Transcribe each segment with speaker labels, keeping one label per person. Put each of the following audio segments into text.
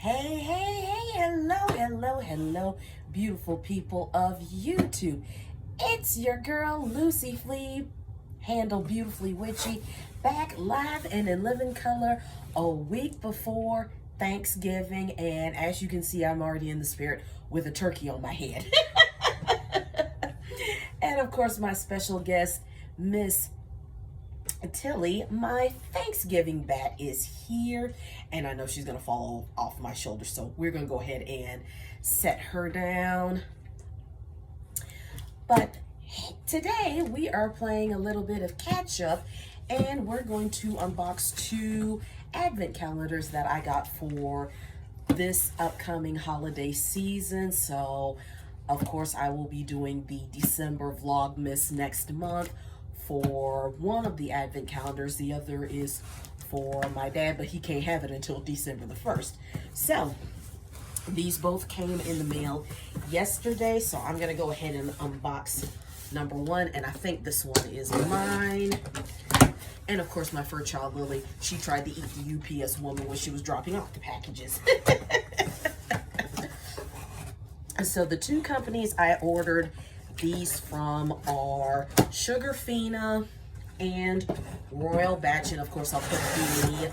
Speaker 1: Hey, hey, hey, hello, hello, hello, beautiful people of YouTube. It's your girl, Lucy Flea, handle beautifully witchy, back live and in living color a week before Thanksgiving. And as you can see, I'm already in the spirit with a turkey on my head. And of course, my special guest, Miss Tilly, my Thanksgiving bat, is here, and I know she's gonna fall off my shoulder, so we're gonna go ahead and set her down. But today we are playing a little bit of catch up, and we're going to unbox two advent calendars that I got for this upcoming holiday season. So of course I will be doing the December Vlogmas next month for one of the advent calendars. The other is for my dad, but he can't have it until December the 1st. So these both came in the mail yesterday, so I'm gonna go ahead and unbox number one, and I think this one is mine. And of course my fur child Lily, she tried to eat the UPS woman when she was dropping off the packages. So the two companies I ordered these from are Sugarfina and Royal Batch, and of course I'll put the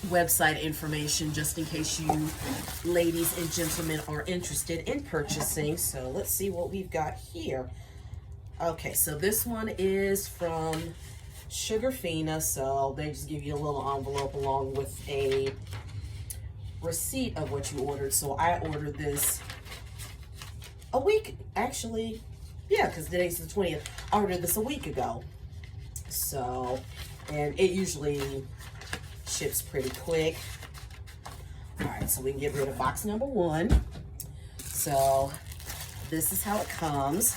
Speaker 1: website information just in case you ladies and gentlemen are interested in purchasing. So let's see what we've got here. Okay, so this one is from Sugarfina, so they just give you a little envelope along with a receipt of what you ordered. So I ordered this a week, actually, yeah, because today's the 20th. I ordered this a week ago. So, and it usually ships pretty quick. All right, so we can get rid of box number one. So this is how it comes.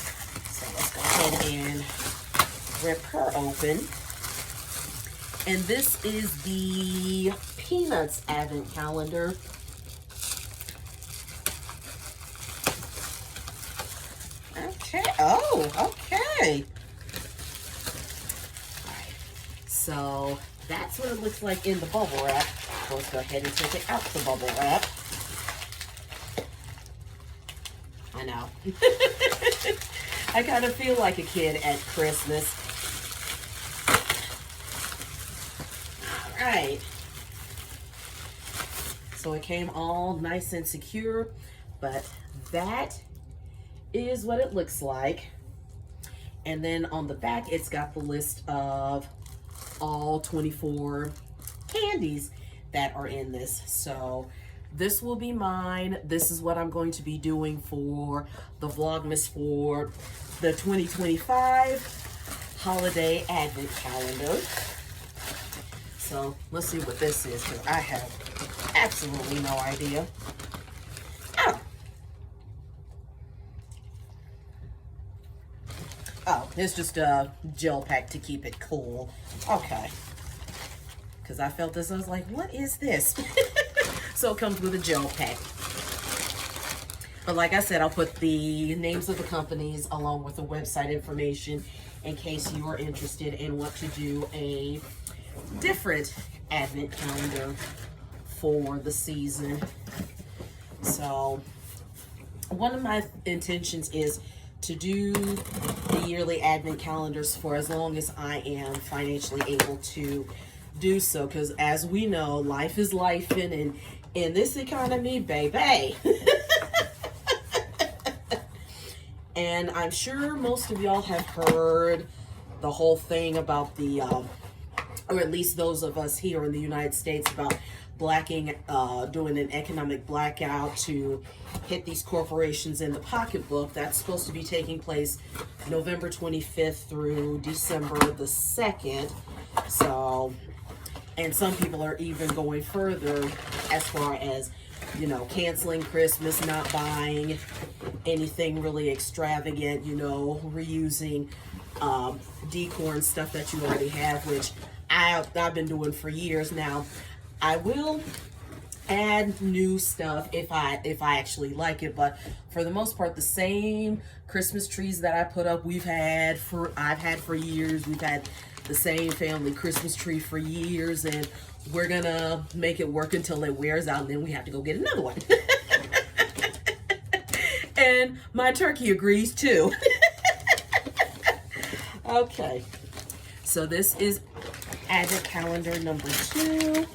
Speaker 1: So let's go ahead and rip her open. And this is the Peanuts Advent Calendar. Okay. Oh, okay. All right. So that's what it looks like in the bubble wrap. Let's go ahead and take it out the bubble wrap. I know. I kind of feel like a kid at Christmas. All right. So it came all nice and secure, but that is what it looks like. And then on the back, it's got the list of all 24 candies that are in this. So this will be mine. This is what I'm going to be doing for the Vlogmas for the 2025 holiday advent calendar. So let's see what this is, because I have absolutely no idea. Oh, it's just a gel pack to keep it cool. Okay. Because I felt this, I was like, what is this? So it comes with a gel pack. But like I said, I'll put the names of the companies along with the website information in case you are interested and want to do a different advent calendar for the season. So one of my intentions is to do the yearly advent calendars for as long as I am financially able to do so, because as we know, life is lifing, and in this economy, baby. And I'm sure most of y'all have heard the whole thing about the or at least those of us here in the United States, about doing an economic blackout to hit these corporations in the pocketbook. That's supposed to be taking place November 25th through December the 2nd. So, and some people are even going further as far as, you know, canceling Christmas, not buying anything really extravagant, you know, reusing decor and stuff that you already have, which I've been doing for years now. I will add new stuff if I actually like it, but for the most part, the same Christmas trees that I put up, I've had for years. We've had the same family Christmas tree for years, and we're gonna make it work until it wears out, and then we have to go get another one. And my turkey agrees too. Okay, so this is Advent calendar number 2.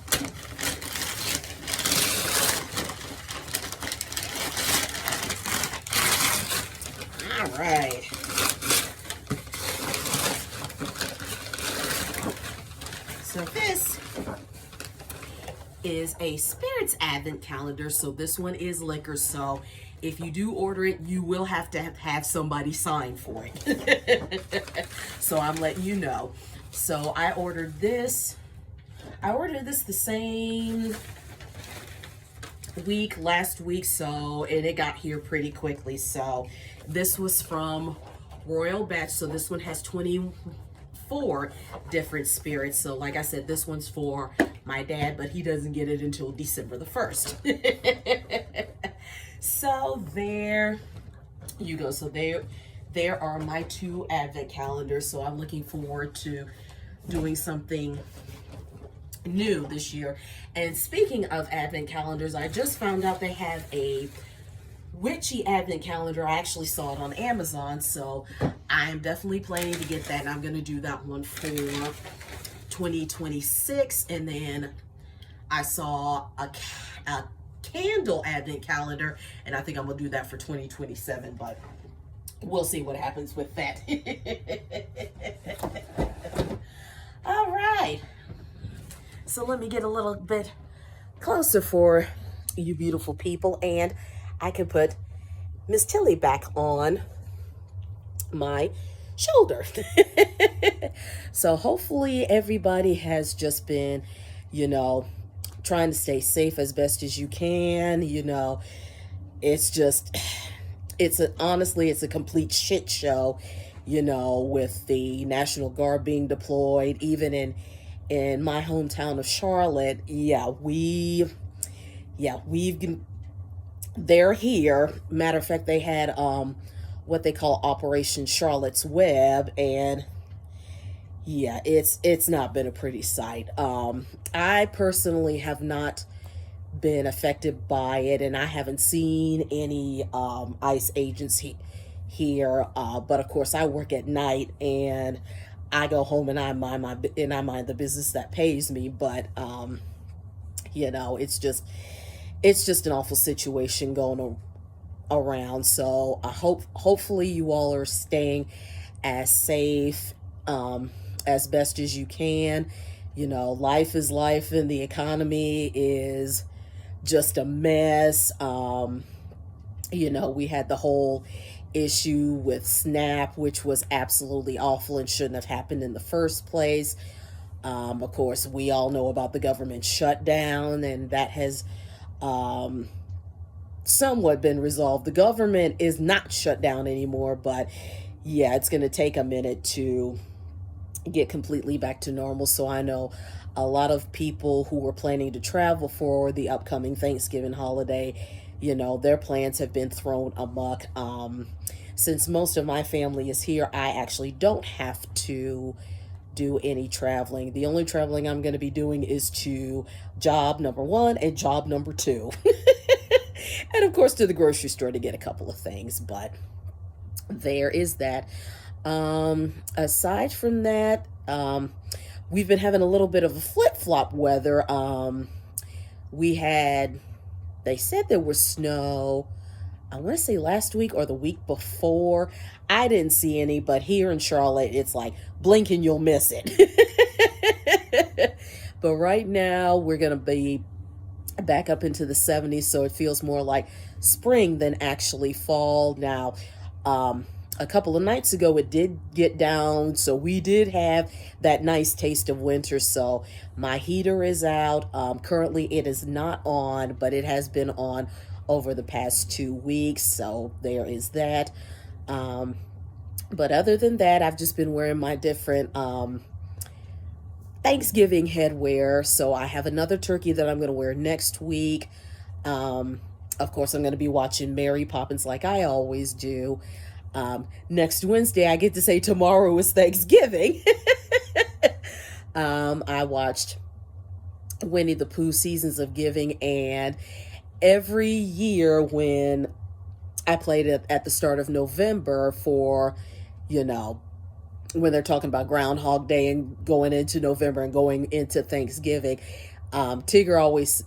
Speaker 1: All right. So this is a Spirits Advent calendar. So this one is liquor. So if you do order it, you will have to have somebody sign for it. So I'm letting you know. So I ordered this. I ordered this the same week last week, so and it got here pretty quickly. So this was from Royal Batch. So this one has 24 different spirits. So like I said, this one's for my dad, but he doesn't get it until December the 1st. So there you go. So there are my 2 Advent calendars. So I'm looking forward to doing something new this year. And speaking of Advent calendars, I just found out they have a witchy Advent calendar. I actually saw it on Amazon, so I'm definitely planning to get that. And I'm going to do that one for 2026. And then I saw a candle Advent calendar, and I think I'm going to do that for 2027, but we'll see what happens with that. All right. So let me get a little bit closer for you beautiful people, and I can put Miss Tilly back on my shoulder. So hopefully everybody has just been, trying to stay safe as best as you can. Honestly, it's a complete shit show, with the National Guard being deployed, even in my hometown of Charlotte. They're here. Matter of fact, they had what they call Operation Charlotte's Web, and it's not been a pretty sight. I personally have not been affected by it, and I haven't seen any ICE agents here. But of course, I work at night, and I go home and I mind the business that pays me. But it's just an awful situation going around. So I hopefully you all are staying as safe as best as you can. Life is life, and the economy is just a mess. We had the whole issue with SNAP, which was absolutely awful and shouldn't have happened in the first place. Of course, we all know about the government shutdown, and that has somewhat been resolved. The government is not shut down anymore, but it's going to take a minute to get completely back to normal. So I know a lot of people who were planning to travel for the upcoming Thanksgiving holiday, their plans have been thrown amok. Since most of my family is here, I actually don't have to do any traveling. The only traveling I'm going to be doing is to job number 1 and job number 2. And of course to the grocery store to get a couple of things, but there is that. Aside from that, we've been having a little bit of a flip-flop weather. They said there was snow, I want to say last week or the week before. I didn't see any, but here in Charlotte, it's like blink and you'll miss it. But right now, we're going to be back up into the 70s, so it feels more like spring than actually fall. Now, a couple of nights ago, it did get down, so we did have that nice taste of winter. So my heater is out. Currently, it is not on, but it has been on over the past 2 weeks, so there is that. But other than that, I've just been wearing my different Thanksgiving headwear. So I have another turkey that I'm going to wear next week. Of course, I'm going to be watching Mary Poppins like I always do. Next Wednesday, I get to say tomorrow is Thanksgiving. I watched Winnie the Pooh Seasons of Giving. And every year when I played it at the start of November for, you know, when they're talking about Groundhog Day and going into November and going into Thanksgiving, Tigger always,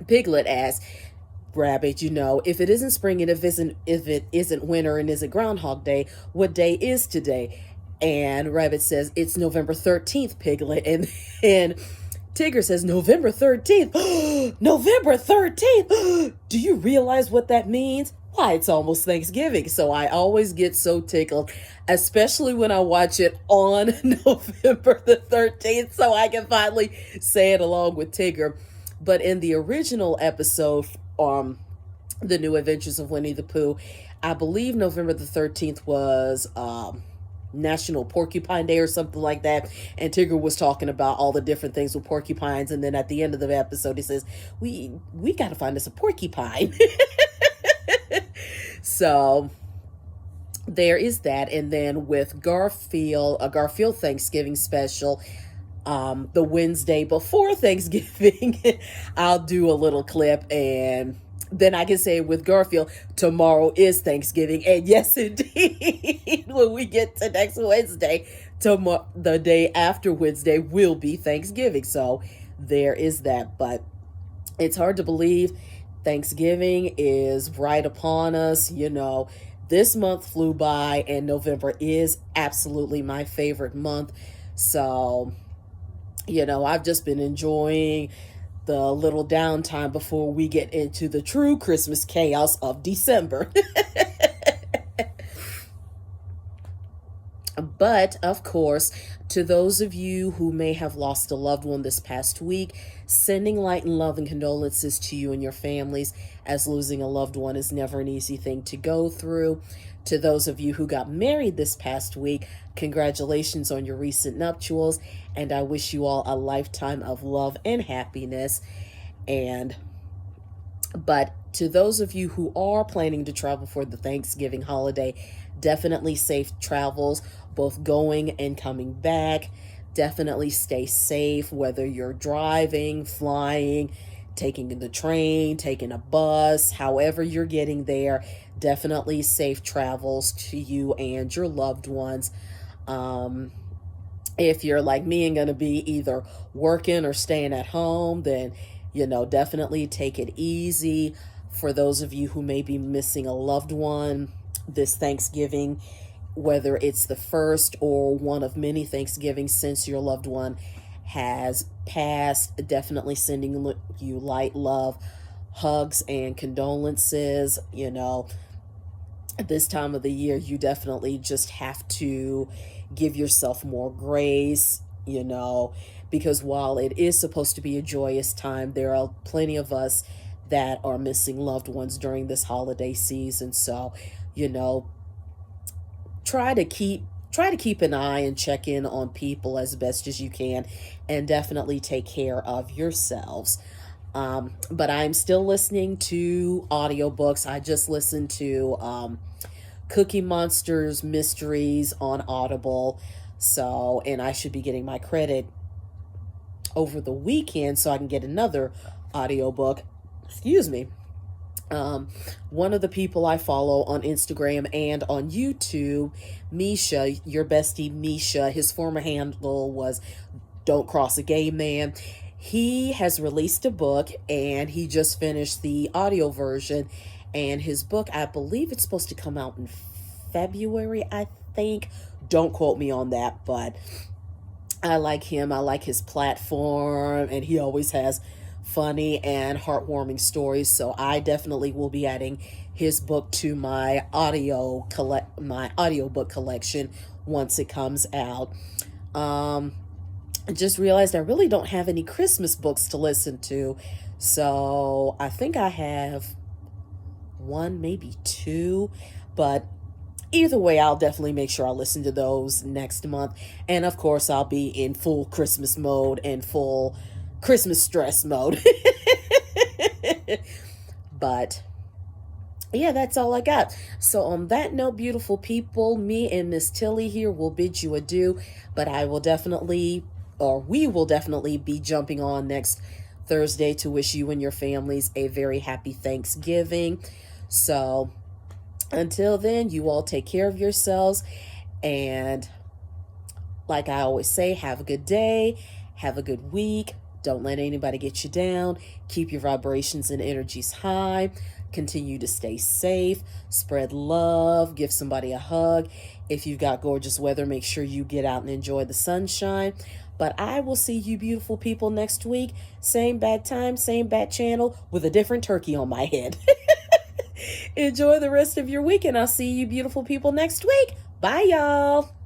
Speaker 1: Piglet asks, Rabbit, if it isn't spring and if it isn't winter and isn't Groundhog Day, what day is today? And Rabbit says, it's November 13th, Piglet. And Tigger says, November 13th. November 13th. Do you realize what that means? Why, it's almost Thanksgiving. So I always get so tickled, especially when I watch it on November the 13th, so I can finally say it along with Tigger. But in the original episode, The New Adventures of Winnie the Pooh, I believe November the 13th was National Porcupine Day or something like that. And Tigger was talking about all the different things with porcupines. And then at the end of the episode, he says, we got to find us a porcupine. So there is that. And then with Garfield, a Garfield Thanksgiving special, the Wednesday before Thanksgiving, I'll do a little clip, and then I can say with Garfield, tomorrow is Thanksgiving. And yes, indeed, when we get to next Wednesday, the day after Wednesday will be Thanksgiving. So there is that. But it's hard to believe Thanksgiving is right upon us. This month flew by, and November is absolutely my favorite month. So, I've just been enjoying the little downtime before we get into the true Christmas chaos of December. But, of course, to those of you who may have lost a loved one this past week, sending light and love and condolences to you and your families, as losing a loved one is never an easy thing to go through. To those of you who got married this past week, congratulations on your recent nuptials, and I wish you all a lifetime of love and happiness. But to those of you who are planning to travel for the Thanksgiving holiday, definitely safe travels, both going and coming back. Definitely stay safe, whether you're driving, flying, taking the train, taking a bus, however you're getting there. Definitely safe travels to you and your loved ones. If you're like me and going to be either working or staying at home, then, definitely take it easy. For those of you who may be missing a loved one this Thanksgiving, whether it's the first or one of many Thanksgivings since your loved one has passed, definitely sending you light, love, hugs, and condolences. This time of the year, you definitely just have to give yourself more grace, because while it is supposed to be a joyous time, there are plenty of us that are missing loved ones during this holiday season. So, try to keep an eye and check in on people as best as you can, and definitely take care of yourselves. But I'm still listening to audiobooks. I just listened to Cookie Monster's Mysteries on Audible. So, and I should be getting my credit over the weekend so I can get another audiobook. Excuse me. One of the people I follow on Instagram and on YouTube, Misha, your bestie Misha, his former handle was Don't Cross a Gay Man. He has released a book, and he just finished the audio version. And his book, I believe it's supposed to come out in February, I think. Don't quote me on that, but I like him. I like his platform, and he always has funny and heartwarming stories. So I definitely will be adding his book to my audiobook collection once it comes out. I just realized I really don't have any Christmas books to listen to. So I think I have one, maybe two, but either way, I'll definitely make sure I listen to those next month. And of course, I'll be in full Christmas mode and full Christmas stress mode. But yeah, that's all I got. So on that note, beautiful people, me and Miss Tilly here will bid you adieu, but I will definitely or we will definitely be jumping on next Thursday to wish you and your families a very happy Thanksgiving. So until then, you all take care of yourselves. And like I always say, have a good day, have a good week. Don't let anybody get you down. Keep your vibrations and energies high. Continue to stay safe. Spread love. Give somebody a hug. If you've got gorgeous weather, make sure you get out and enjoy the sunshine. But I will see you beautiful people next week. Same bad time, same bad channel, with a different turkey on my head. Enjoy the rest of your week, and I'll see you beautiful people next week. Bye, y'all.